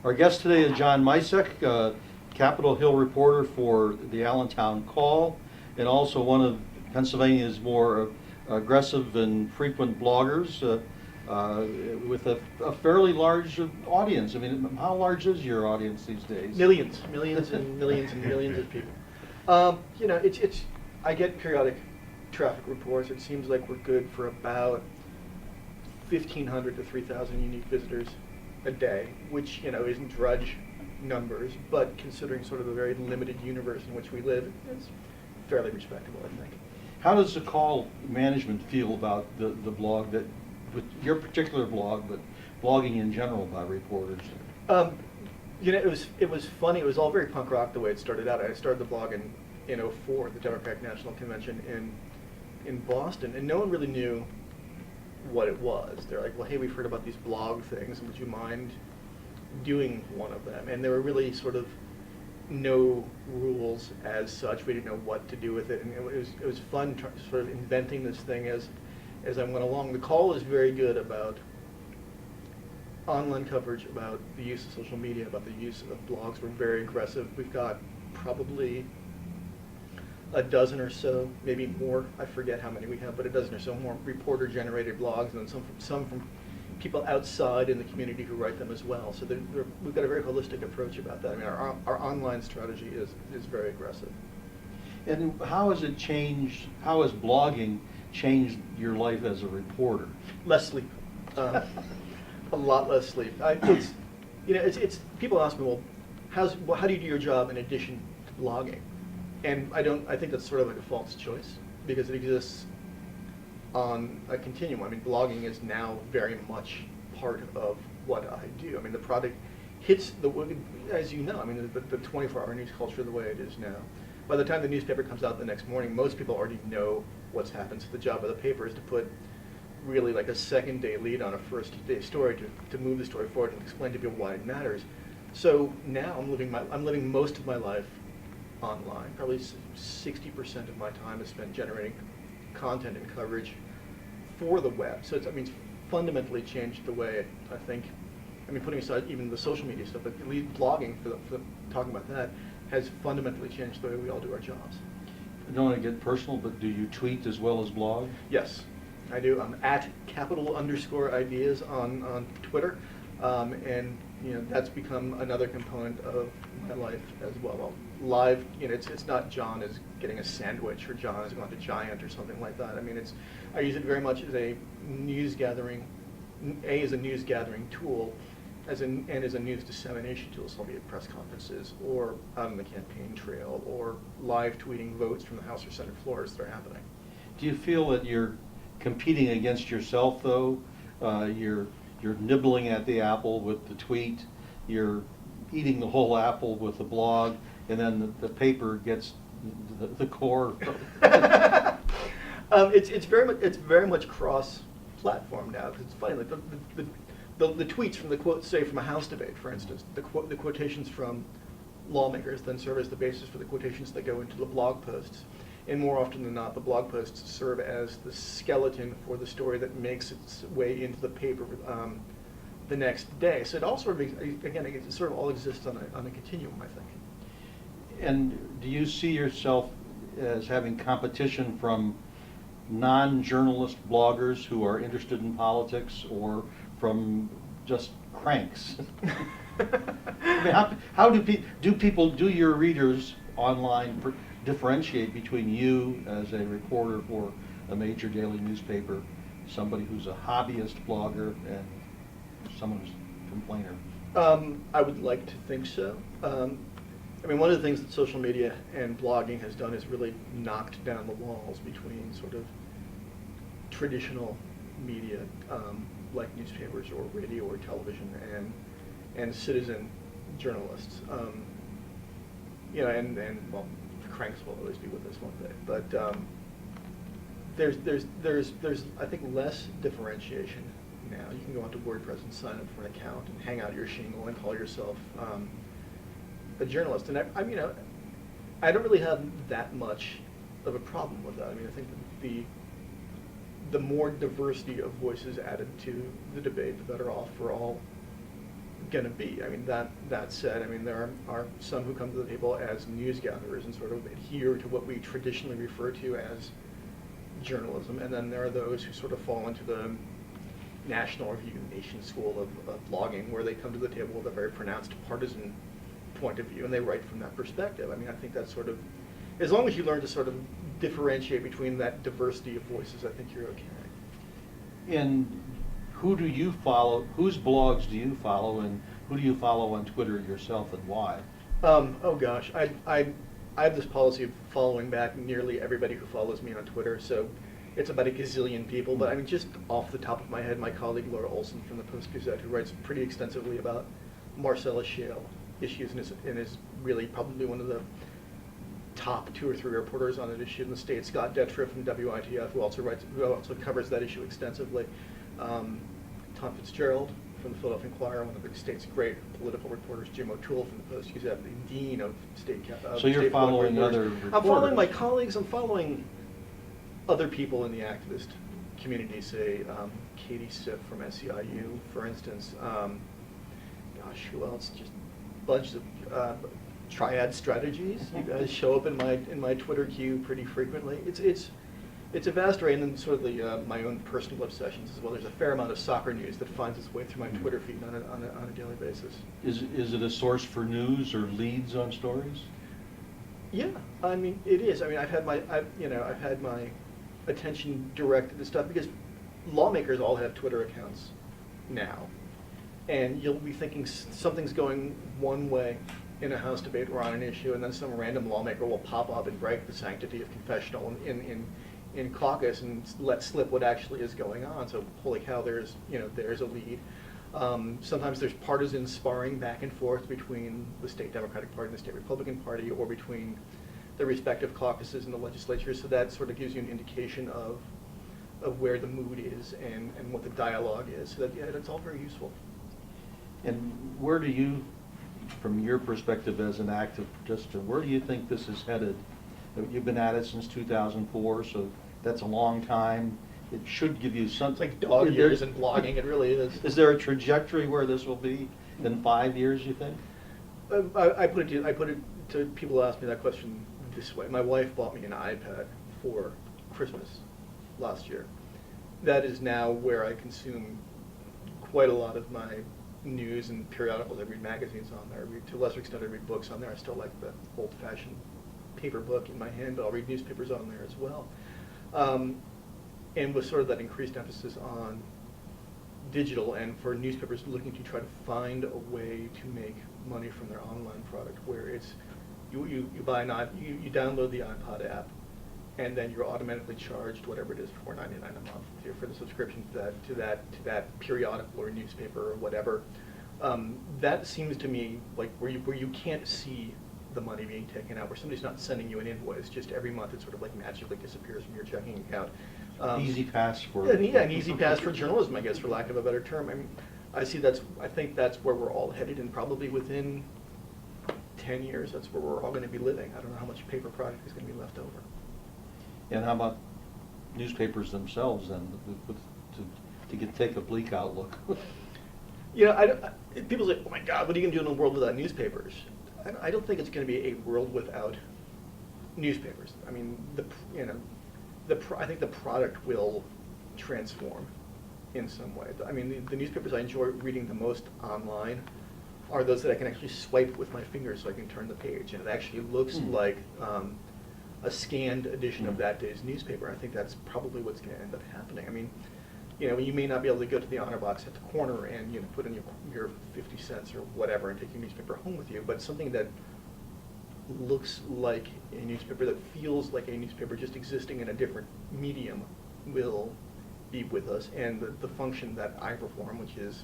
Our guest today is John Micek, Capitol Hill reporter for the Allentown Call, and also one of Pennsylvania's more aggressive and frequent bloggers with a fairly large audience. I mean, how large is your audience these days? Millions and millions and millions of people. It's I get periodic traffic reports. It seems like we're good for about 1,500 to 3,000 unique visitors a day, which isn't drudge numbers, but considering sort of the very limited universe in which we live, it's fairly respectable, I think. How does the call management feel about the blog, that with your particular blog, but blogging in general by reporters? It was funny. It was all very punk rock the way it started out. I started the blog in '04 at the Democratic National Convention in Boston, and no one really knew what it was. They're like, well, hey, we've heard about these blog things, would you mind doing one of them? And there were really sort of no rules as such. We didn't know what to do with it, and it was fun sort of inventing this thing as I went along. The Call is very good about online coverage, about the use of social media, about the use of blogs. We're very aggressive. We've got probably a dozen or so, maybe more. I forget how many we have, but a dozen or so more reporter-generated blogs, and then some from people outside in the community who write them as well. So we've got a very holistic approach about that. I mean, our online strategy is very aggressive. And how has it changed? How has blogging changed your life as a reporter? Less sleep, a lot less sleep. It's people ask me, well, how do you do your job in addition to blogging? And I think that's sort of like a false choice, because it exists on a continuum. I mean, blogging is now very much part of what I do. I mean, the product hits as you know, I mean, the 24-hour news culture the way it is now. By the time the newspaper comes out the next morning, most people already know what's happened. So the job of the paper is to put really like a second-day lead on a first-day story to move the story forward and explain to people why it matters. So now I'm living most of my life online. Probably 60% of my time is spent generating content and coverage for the web. So it's fundamentally changed the way I think. I mean, putting aside even the social media stuff, but at least blogging, for talking about that, has fundamentally changed the way we all do our jobs. I don't want to get personal, but do you tweet as well as blog? Yes, I do. I'm at @capital_ideas on Twitter, and that's become another component of my life as well. Live, it's not John is getting a sandwich or John is going to Giant or something like that. I mean, I use it very much as a news gathering, as a news gathering tool, and as a news dissemination tool. So I'll be at press conferences or out on the campaign trail or live tweeting votes from the House or Senate floors that are happening. Do you feel that you're competing against yourself, though? You're nibbling at the apple with the tweet, you're eating the whole apple with the blog, and then the paper gets the core. It's very much cross-platform now. Because it's funny, like the tweets from the quotes, say from a House debate, for instance, the quotations from lawmakers then serve as the basis for the quotations that go into the blog posts. And more often than not, the blog posts serve as the skeleton for the story that makes its way into the paper the next day. So it all sort of, again, it sort of all exists on a continuum, I think. And do you see yourself as having competition from non-journalist bloggers who are interested in politics, or from just cranks? I mean, how do your readers online differentiate between you as a reporter for a major daily newspaper, somebody who's a hobbyist blogger, and someone who's a complainer? I would like to think so. One of the things that social media and blogging has done is really knocked down the walls between sort of traditional media, like newspapers or radio or television, and citizen journalists. Well, the cranks will always be with us, won't they? But there's I think less differentiation now. You can go onto WordPress and sign up for an account and hang out your shingle and call yourself a journalist. And I don't really have that much of a problem with that. I mean, I think that the more diversity of voices added to the debate, the better off for all going to be. I mean, that said, I mean, there are some who come to the table as news gatherers and sort of adhere to what we traditionally refer to as journalism, and then there are those who sort of fall into the National Review Nation school of blogging, where they come to the table with a very pronounced partisan point of view, and they write from that perspective. I mean, I think that's sort of, as long as you learn to sort of differentiate between that diversity of voices, I think you're okay. And who do you follow, whose blogs do you follow, and who do you follow on Twitter yourself, and why? Oh gosh, I have this policy of following back nearly everybody who follows me on Twitter, so it's about a gazillion people, but I mean, just off the top of my head, my colleague Laura Olson from the Post-Gazette, who writes pretty extensively about Marcellus Shale issues and is really probably one of the top 2 or 3 reporters on that issue in the state. Scott Detra from WITF, who also covers that issue extensively. Tom Fitzgerald from the Philadelphia Inquirer, one of the state's great political reporters. Jim O'Toole from the Post-Gazette, the dean of state. So you're following other reporters. I'm following my colleagues. I'm following other people in the activist community. Say Katie Siff from SEIU, for instance. Gosh, who else? Just bunches of Triad Strategies. You guys show up in my Twitter queue pretty frequently. It's a vast array, and then sort of the my own personal obsessions as well. There's a fair amount of soccer news that finds its way through my Twitter feed on a daily basis. Is it a source for news or leads on stories? Yeah, I mean it is. I mean I've had my attention directed to stuff because lawmakers all have Twitter accounts now, and you'll be thinking something's going one way in a House debate or on an issue, and then some random lawmaker will pop up and break the sanctity of confessional in caucus and let slip what actually is going on. So holy cow, there's a lead. Sometimes there's partisan sparring back and forth between the state Democratic Party and the state Republican Party, or between the respective caucuses in the legislature. So that sort of gives you an indication of where the mood is and what the dialogue is. So that, yeah, that's all very useful. And where do you, from your perspective as an active participant, where do you think this is headed? You've been at it since 2004, so that's a long time. It should give you something. It's like dog years in blogging, it really is. Is there a trajectory where this will be in 5 years, you think? I put it to people who ask me that question this way. My wife bought me an iPad for Christmas last year. That is now where I consume quite a lot of my news and periodicals. I read magazines on there. To a lesser extent, I read books on there. I still like the old-fashioned paper book in my hand, but I'll read newspapers on there as well. And with sort of that increased emphasis on digital, and for newspapers looking to try to find a way to make money from their online product, where it's you buy you download the iPod app, and then you're automatically charged whatever it is, $4.99 a month for the subscription to that periodical or newspaper or whatever. That seems to me like where you can't see the money being taken out, where somebody's not sending you an invoice, just every month it sort of like magically disappears from your checking account. Easy pass for an easy pass for journalism, I guess, for lack of a better term. I mean, I think that's where we're all headed, and probably within 10 years, that's where we're all going to be living. I don't know how much paper product is going to be left over. And how about newspapers themselves then, to take a bleak outlook? People say, "Oh my God, what are you going to do in a world without newspapers?" I don't think it's going to be a world without newspapers. I mean, I think the product will transform in some way. I mean, the newspapers I enjoy reading the most online are those that I can actually swipe with my fingers so I can turn the page, and it actually looks like a scanned edition of that day's newspaper. I think that's probably what's going to end up happening. I mean, you may not be able to go to the honor box at the corner and put in your 50 cents or whatever and take your newspaper home with you, but something that looks like a newspaper, that feels like a newspaper, just existing in a different medium, will be with us. And the function that I perform, which is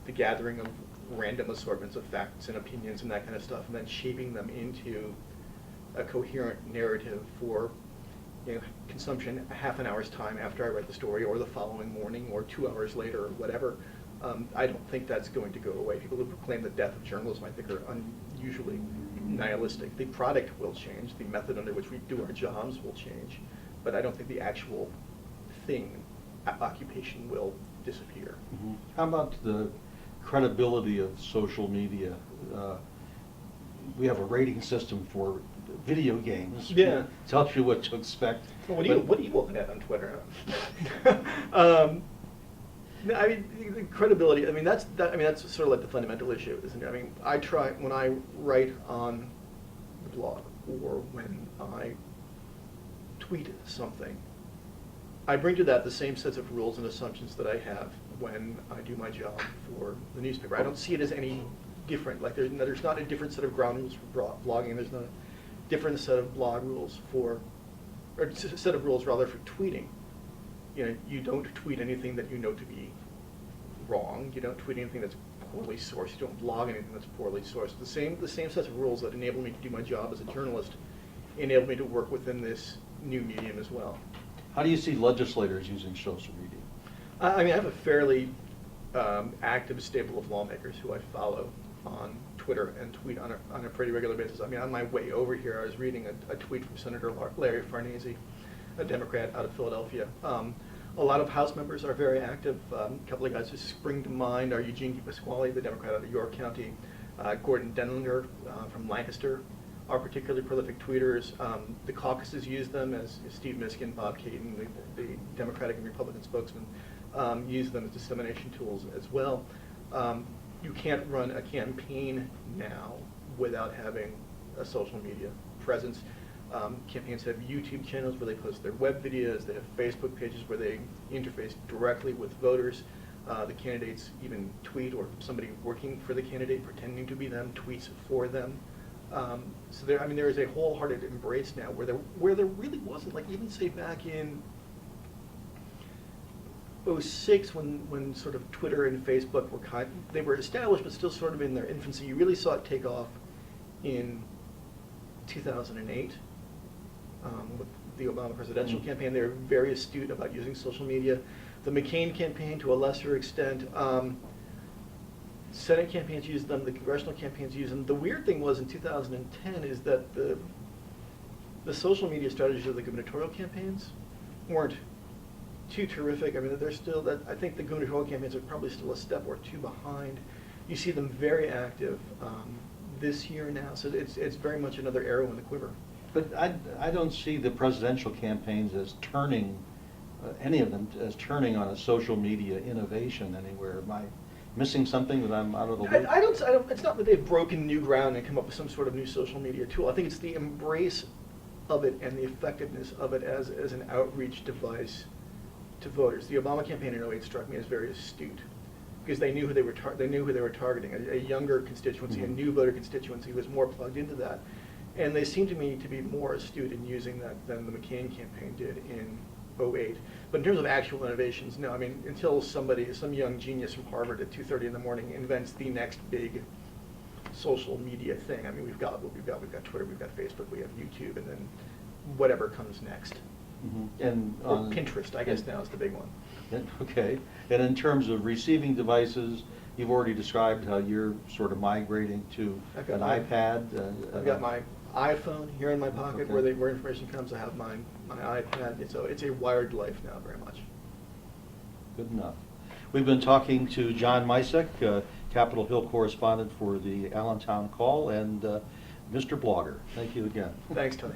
the gathering of random assortments of facts and opinions and that kind of stuff, and then shaping them into a coherent narrative for consumption a half an hour's time after I write the story, or the following morning, or 2 hours later, or whatever. I don't think that's going to go away. People who proclaim the death of journalism, I think, are unusually nihilistic. The product will change, the method under which we do our jobs will change, but I don't think the actual thing, occupation, will disappear. Mm-hmm. How about credibility of social media. We have a rating system for video games. Yeah. Tells you what to expect. Well, But- what are you looking at on Twitter? No, I mean, the credibility. I mean, that's sort of like the fundamental issue, isn't it? I mean, I try when I write on the blog or when I tweet something, I bring to that the same sets of rules and assumptions that I have when I do my job for the newspaper. I don't see it as any different. Like there's not a different set of ground rules for blogging. There's not a different set of blog rules or set of rules rather for tweeting. You know, you don't tweet anything that you know to be wrong. You don't tweet anything that's poorly sourced. You don't blog anything that's poorly sourced. The same sets of rules that enable me to do my job as a journalist enable me to work within this new medium as well. How do you see legislators using social media? I mean, I have a fairly active stable of lawmakers who I follow on Twitter and tweet on a pretty regular basis. I mean, on my way over here, I was reading a tweet from Senator Larry Farnese, a Democrat out of Philadelphia. A lot of House members are very active. A couple of guys who spring to mind are Eugene Pasquale, the Democrat out of York County, Gordon Denlinger from Lancaster are particularly prolific tweeters. The caucuses use them, as Steve Miskin, Bob Caton, the Democratic and Republican spokesman, use them as dissemination tools as well. You can't run a campaign now without having a social media presence. Campaigns have YouTube channels where they post their web videos. They have Facebook pages where they interface directly with voters. The candidates even tweet, or somebody working for the candidate pretending to be them tweets for them. So there is a wholehearted embrace now where there really wasn't, like even say back in '06 when sort of Twitter and Facebook they were established but still sort of in their infancy. You really saw it take off in 2008 with the Obama presidential campaign. They were very astute about using social media. The McCain campaign, to a lesser extent. Senate campaigns used them. The congressional campaigns used them. The weird thing was in 2010 is that the social media strategies of the gubernatorial campaigns weren't too terrific. I mean, they're still I think the gubernatorial campaigns are probably still a step or two behind. You see them very active this year now, so it's very much another arrow in the quiver. But I don't see the presidential campaigns as turning, any of them as turning on a social media innovation anywhere. Am I missing something that I'm out of the loop? I don't. It's not that they've broken new ground and come up with some sort of new social media tool. I think it's the embrace of it and the effectiveness of it as an outreach device to voters. The Obama campaign in '08 struck me as very astute because they knew who they were targeting. A younger constituency, a new voter constituency who was more plugged into that. And they seem to me to be more astute in using that than the McCain campaign did in '08. But in terms of actual innovations, no. I mean, until some young genius from Harvard at 2:30 in the morning invents the next big social media thing. I mean, we've got Twitter, we've got Facebook, we have YouTube, and then whatever comes next. Mm-hmm. And Or Pinterest, I guess now is the big one. Okay. And in terms of receiving devices, you've already described how you're sort of migrating to I've got an my- iPad. I've got my iPhone here in my pocket Okay. where information comes. I have my iPad. It's a wired life now, very much. Good enough. We've been talking to John Micek, Capitol Hill correspondent for the Allentown Call, and Mr. Blogger. Thank you again. Thanks, Tony.